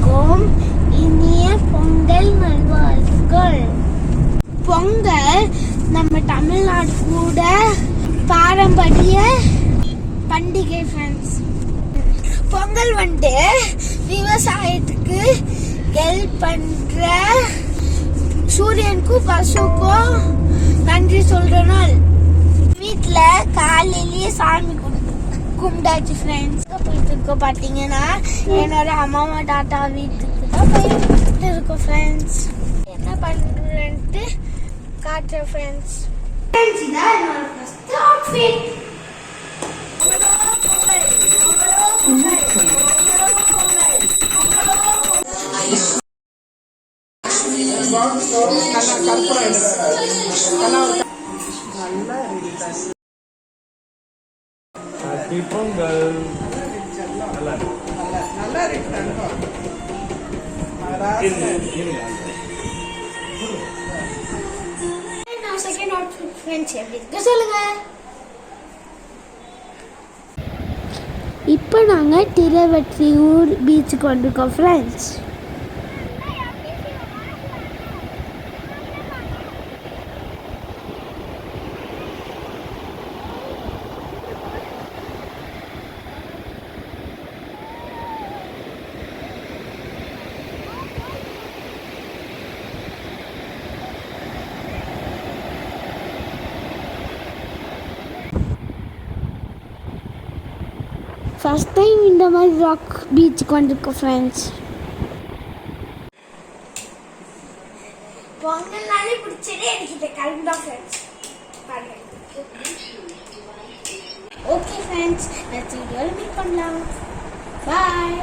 அனைவருக்கும் இனிய பொங்கல் நல்வாழ்த்துக்கள். பொங்கல் நம்ம தமிழ்நாடு கூட பாரம்பரிய பண்டிகை ஃப்ரெண்ட்ஸ். பொங்கல் வந்துட்டு விவசாயத்துக்கு ஹெல்ப் பண்ற சூரியனுக்கும் பசுக்கும் நன்றி சொல்ற நாள். வீட்டுல காலையிலேயே சாமி கும்பிட்டாச்சு ஃப்ரெண்ட்ஸ். போயிட்டு இருக்கோம் பார்த்தீங்கன்னா என்னோட அம்மா டாட்டா வீட்டுக்கு தான் போயிட்டு இருக்கோம் ஃப்ரெண்ட்ஸ். என்ன பண்றேன்ட்டு காட்டுறேன் ஃப்ரெண்ட்ஸ். இதான் என்னோட ஃபர்ஸ்ட் அவுட்ஃபிட். Happy Pongal. நல்லா இருக்கு. செகண்ட் அவுட்ஃபிட் ஃப்ரெண்ட்ஸ் எப்படி இருக்கு சொல்லுங்க. இப்போ நாங்கள் திருவெற்றியூர் பீச்சுக்கு வந்திருக்கோம் ஃப்ரெண்ட்ஸ். ஃபர்ஸ்ட் டைம் இந்த மாதிரி ராக் பீச்சுக்கு வந்திருக்கோம் ஃப்ரெண்ட்ஸ். பொங்கல்னாலே பிடிச்சதே எனக்கு இந்த கிளம்பா ஃப்ரெண்ட்ஸ். ஓகே ஃப்ரெண்ட்ஸ், நெக்ஸ்ட் வீடியோவில் மீட் பண்ணலாம். பாய்.